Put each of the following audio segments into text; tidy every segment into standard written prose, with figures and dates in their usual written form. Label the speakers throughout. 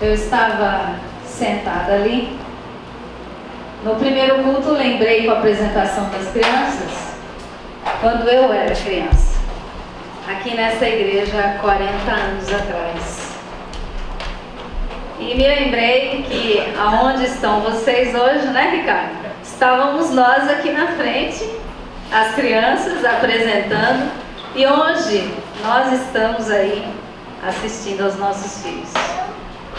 Speaker 1: Eu estava sentada ali. No primeiro culto, lembrei com a apresentação das crianças, quando eu era criança, aqui nessa igreja há 40 anos atrás. E me lembrei que aonde estão vocês hoje, né, Ricardo? Estávamos nós aqui na frente, as crianças apresentando, e hoje nós estamos aí assistindo aos nossos filhos.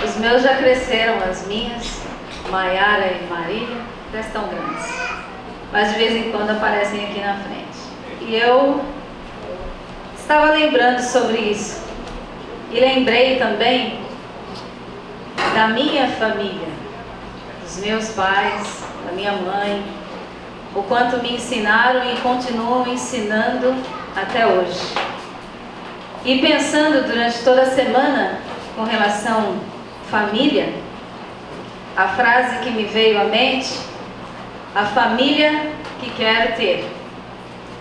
Speaker 1: Os meus já cresceram, as minhas, Maiara e Marília, já estão grandes, mas de vez em quando aparecem aqui na frente. E eu estava lembrando sobre isso, e lembrei também da minha família, dos meus pais, da minha mãe, o quanto me ensinaram e continuam ensinando até hoje. E pensando durante toda a semana com relação à família, a frase que me veio à mente: a família que quero ter,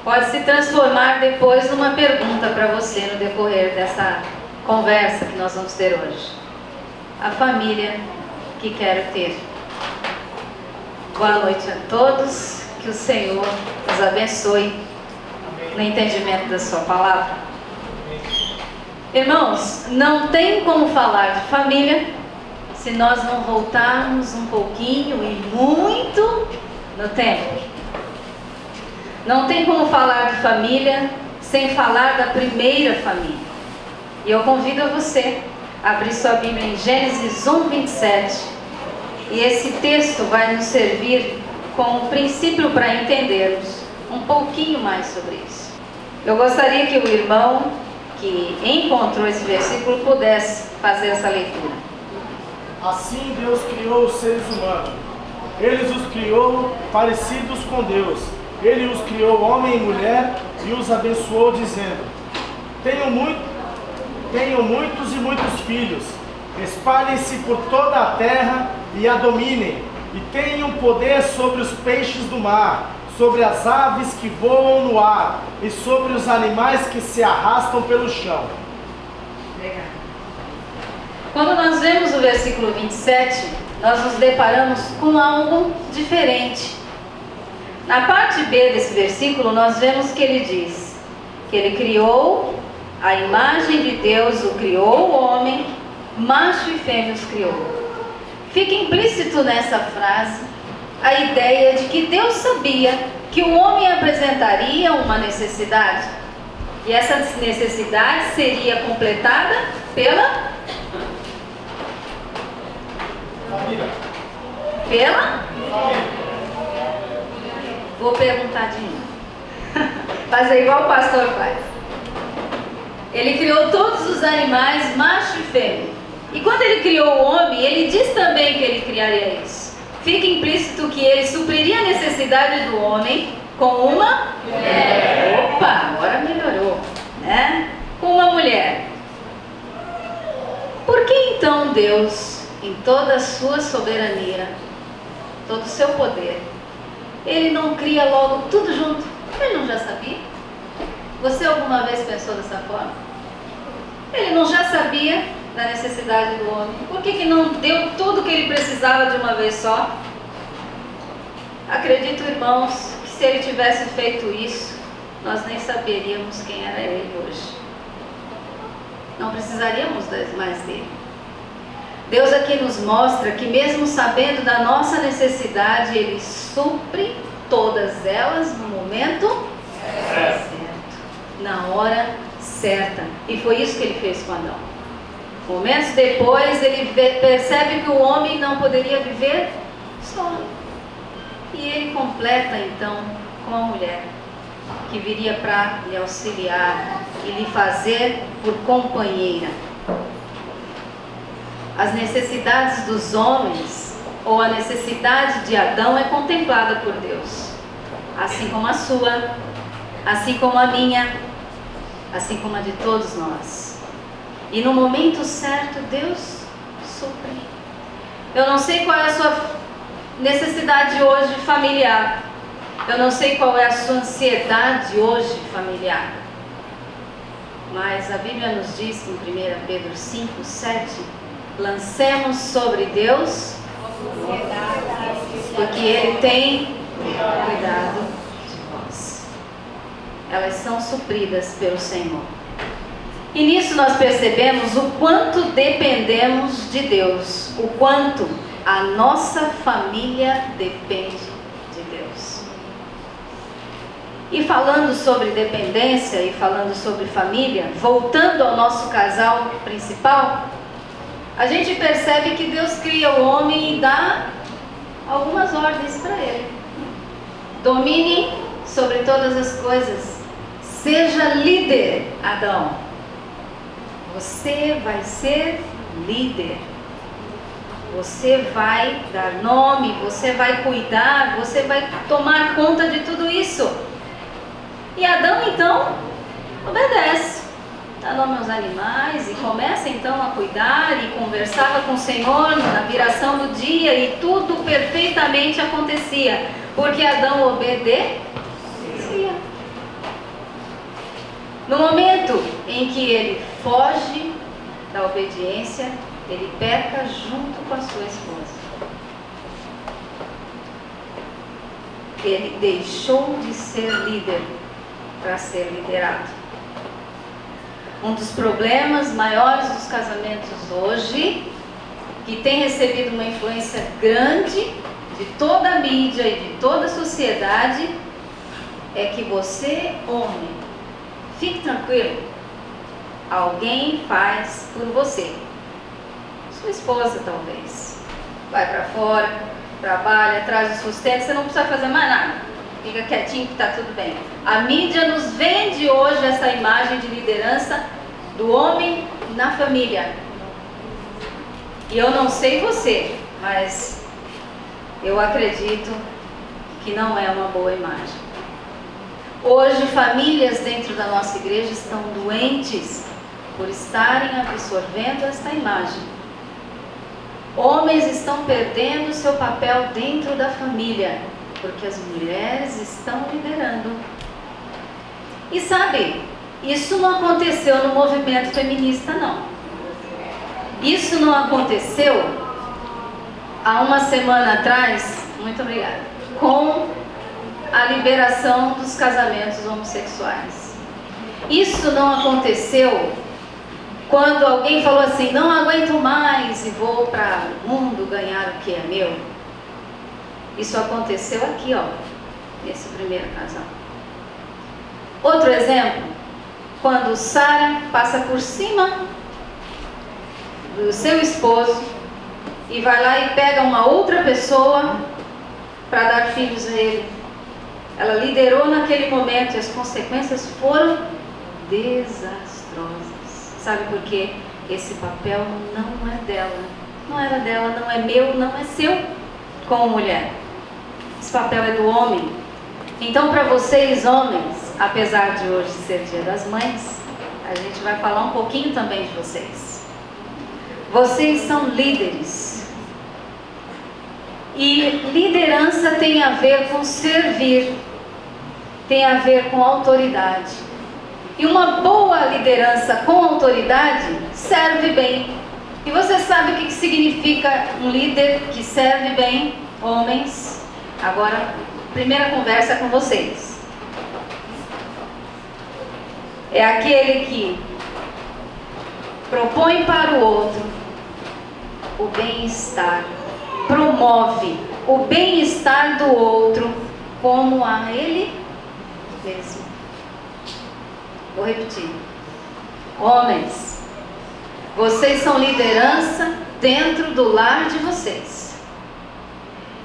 Speaker 1: pode se transformar depois numa pergunta para você no decorrer dessa conversa que nós vamos ter hoje. A família que quero ter. Boa noite a todos, que o Senhor nos abençoe no entendimento da sua palavra. Irmãos, não tem como falar de família se nós não voltarmos um pouquinho e muito no tempo. Não tem como falar de família sem falar da primeira família. E eu convido a você a abrir sua Bíblia em Gênesis 1:27. E esse texto vai nos servir como princípio para entendermos um pouquinho mais sobre isso. Eu gostaria que o irmão que encontrou esse versículo pudesse fazer essa leitura.
Speaker 2: Assim Deus criou os seres humanos. Ele os criou parecidos com Deus. Ele os criou homem e mulher e os abençoou, dizendo: Tenham muitos e muitos filhos. Espalhem-se por toda a terra e a dominem. E tenham poder sobre os peixes do mar, sobre as aves que voam no ar e sobre os animais que se arrastam pelo chão.
Speaker 1: Legal. Quando nós vemos o versículo 27, nós nos deparamos com algo diferente. Na parte B desse versículo, nós vemos que ele diz que ele criou, a imagem de Deus o criou, o homem, macho e fêmea os criou. Fica implícito nessa frase a ideia de que Deus sabia que o homem apresentaria uma necessidade, e essa necessidade seria completada pela
Speaker 2: Família.
Speaker 1: Vou perguntar de novo. Fazer igual o pastor faz. Ele criou todos os animais, macho e fêmea. E quando ele criou o homem, ele diz também que ele criaria isso. Fica implícito que ele supriria a necessidade do homem com uma mulher. Opa, agora melhorou, né? Com uma mulher. Por que então Deus, em toda a sua soberania, todo o seu poder, ele não cria logo tudo junto? Ele não já sabia? Você alguma vez pensou dessa forma? Ele não já sabia da necessidade do homem? Por que não deu tudo que ele precisava de uma vez só? Acredito, irmãos, que se ele tivesse feito isso, nós nem saberíamos quem era ele hoje. Não precisaríamos mais dele. Deus aqui nos mostra que mesmo sabendo da nossa necessidade, ele supre todas elas no momento certo, na hora certa. E foi isso que ele fez com Adão. Momentos depois, ele percebe que o homem não poderia viver só. E ele completa então com a mulher, que viria para lhe auxiliar e lhe fazer por companheira. As necessidades dos homens, ou a necessidade de Adão, é contemplada por Deus, assim como a sua, assim como a minha, assim como a de todos nós. E no momento certo, Deus supre. Eu não sei qual é a sua necessidade hoje familiar. Eu não sei qual é a sua ansiedade hoje familiar. Mas a Bíblia nos diz em 1 Pedro 5:7 lancemos sobre Deus, porque Ele tem cuidado de vós. Elas são supridas pelo Senhor. E nisso nós percebemos o quanto dependemos de Deus, o quanto a nossa família depende de Deus. E falando sobre dependência e falando sobre família, voltando ao nosso casal principal, a gente percebe que Deus cria o homem e dá algumas ordens para ele. Domine sobre todas as coisas. Seja líder, Adão. Você vai ser líder. Você vai dar nome, você vai cuidar, você vai tomar conta de tudo isso. E Adão então obedece, dá nome aos animais e começa então a cuidar e conversava com o Senhor na viração do dia e tudo perfeitamente acontecia, porque Adão obedecia. No momento em que ele foge da obediência, ele peca junto com a sua esposa. Ele deixou de ser líder para ser liderado. Um dos problemas maiores dos casamentos hoje, que tem recebido uma influência grande de toda a mídia e de toda a sociedade, é que você, homem, fique tranquilo, alguém faz por você. Sua esposa talvez. Vai para fora, trabalha, traz o sustento, você não precisa fazer mais nada. Fica quietinho que está tudo bem. A mídia nos vende hoje essa imagem de liderança do homem na família. E eu não sei você, mas eu acredito que não é uma boa imagem. Hoje, famílias dentro da nossa igreja estão doentes por estarem absorvendo esta imagem. Homens estão perdendo seu papel dentro da família, porque as mulheres estão liderando. E sabe, isso não aconteceu no movimento feminista, não. Isso não aconteceu há uma semana atrás, muito obrigada, com a liberação dos casamentos homossexuais. Isso não aconteceu quando alguém falou assim, não aguento mais e vou para o mundo ganhar o que é meu. Isso aconteceu aqui, ó, nesse primeiro casal. Outro exemplo, quando Sara passa por cima do seu esposo e vai lá e pega uma outra pessoa para dar filhos a ele. Ela liderou naquele momento e as consequências foram desastrosas. Sabe por quê? Esse papel não é dela. Não era dela, não é meu, não é seu como mulher. Esse papel é do homem. Então, para vocês, homens, apesar de hoje ser Dia das Mães, a gente vai falar um pouquinho também de vocês. Vocês são líderes. E liderança tem a ver com servir, tem a ver com autoridade. E uma boa liderança com autoridade serve bem. E você sabe o que significa um líder que serve bem, homens? Agora, primeira conversa com vocês. É aquele que propõe para o outro o bem-estar, promove o bem-estar do outro como a ele mesmo. Vou repetir. Homens, vocês são liderança dentro do lar de vocês.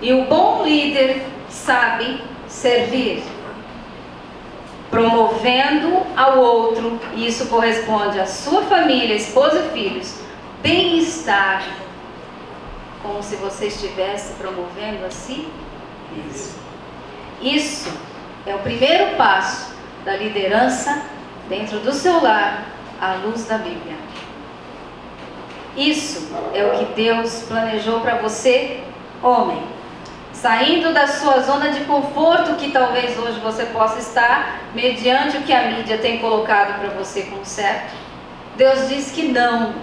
Speaker 1: E o bom líder sabe servir, promovendo ao outro, e isso corresponde à sua família, esposa e filhos, bem-estar, como se você estivesse promovendo a si mesmo. Isso é o primeiro passo da liderança dentro do seu lar, à luz da Bíblia. Isso é o que Deus planejou para você, homem. Saindo da sua zona de conforto, que talvez hoje você possa estar, mediante o que a mídia tem colocado para você como certo. Deus diz que não.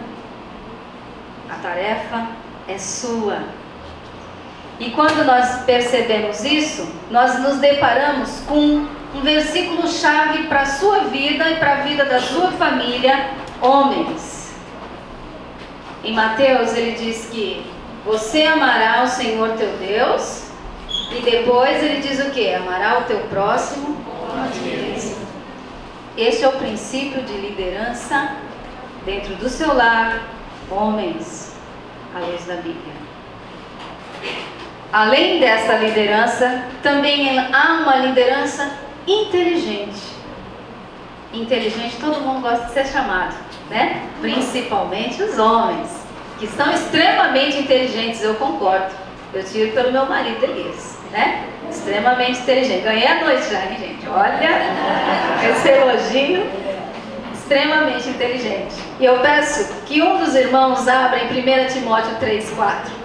Speaker 1: A tarefa é sua. E quando nós percebemos isso, nós nos deparamos com um versículo-chave para a sua vida e para a vida da sua família, homens. Em Mateus ele diz que você amará o Senhor teu Deus, e depois ele diz o que? Amará o teu próximo como a ti mesmo. Este é o princípio de liderança dentro do seu lar, homens, à luz da Bíblia. Além dessa liderança, também há uma liderança inteligente. Inteligente, todo mundo gosta de ser chamado, né? Principalmente os homens, que são extremamente inteligentes, eu concordo. Eu tiro pelo meu marido Elias, né? Extremamente inteligente. Ganhei a noite já, hein, gente? Olha, esse elogio, extremamente inteligente. E eu peço que um dos irmãos abra em 1 Timóteo 3:4.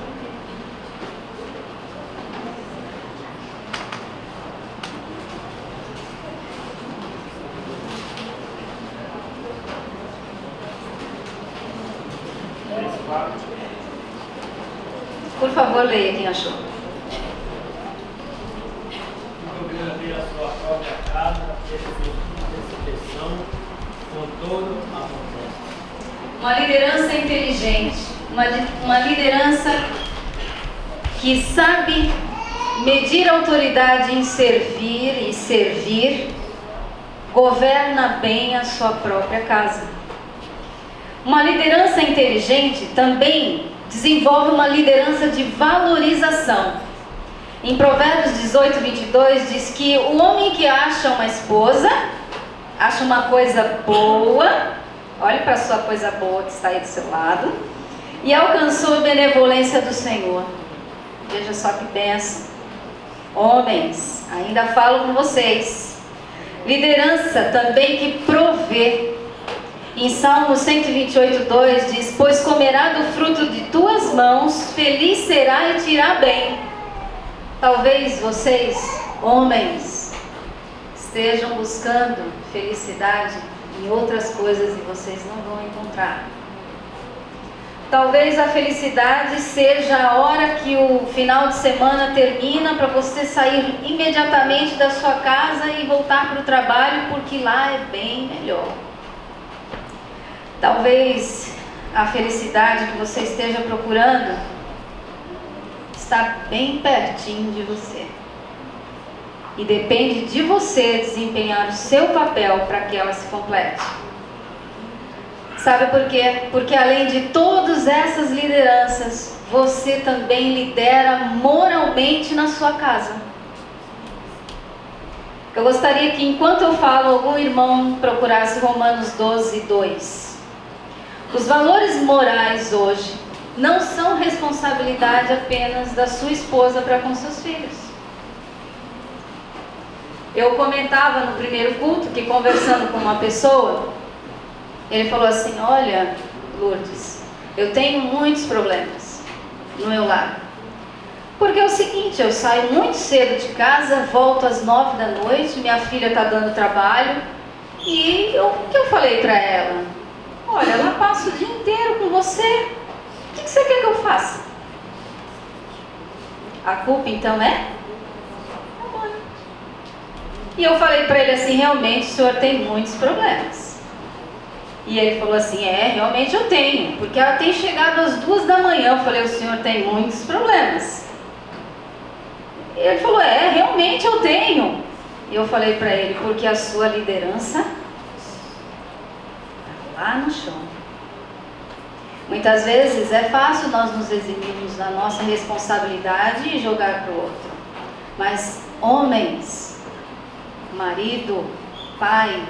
Speaker 1: Por favor, leia quem achou.
Speaker 3: Abrir a sua própria casa, expressão, com todo amor.
Speaker 1: Uma liderança inteligente, uma liderança que sabe medir a autoridade em servir e servir, governa bem a sua própria casa. Uma liderança inteligente também desenvolve uma liderança de valorização. Em Provérbios 18:22 diz que o homem que acha uma esposa, acha uma coisa boa, olhe para a sua coisa boa que está aí do seu lado, e alcançou a benevolência do Senhor. Veja só que bênção. Homens, ainda falo com vocês. Liderança também que provê. Em Salmo 128:2 diz: pois comerá do fruto de tuas mãos, feliz será e te irá bem. Talvez vocês, homens, estejam buscando felicidade em outras coisas e vocês não vão encontrar. Talvez a felicidade seja a hora que o final de semana termina para você sair imediatamente da sua casa e voltar para o trabalho, porque lá é bem melhor. Talvez a felicidade que você esteja procurando está bem pertinho de você. E depende de você desempenhar o seu papel para que ela se complete. Sabe por quê? Porque além de todas essas lideranças, você também lidera moralmente na sua casa. Eu gostaria que enquanto eu falo, algum irmão procurasse Romanos 12:2. Os valores morais hoje não são responsabilidade apenas da sua esposa para com seus filhos. Eu comentava no primeiro culto que, conversando com uma pessoa, ele falou assim: olha, Lourdes, eu tenho muitos problemas no meu lar. Porque é o seguinte, eu saio muito cedo de casa, volto às 9 da noite, minha filha está dando trabalho, e o que eu falei para ela? Olha, ela passa o dia inteiro com você, o que você quer que eu faça? A culpa então é? E eu falei para ele assim: realmente o senhor tem muitos problemas. E ele falou assim: realmente eu tenho, porque ela tem chegado às 2 da manhã. Eu falei: o senhor tem muitos problemas. E ele falou: realmente eu tenho. E eu falei para ele: porque a sua liderança está lá no chão. Muitas vezes é fácil nós nos eximirmos da nossa responsabilidade e jogar para o outro. Mas homens, marido, pai,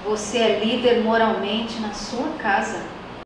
Speaker 1: você é líder moralmente na sua casa.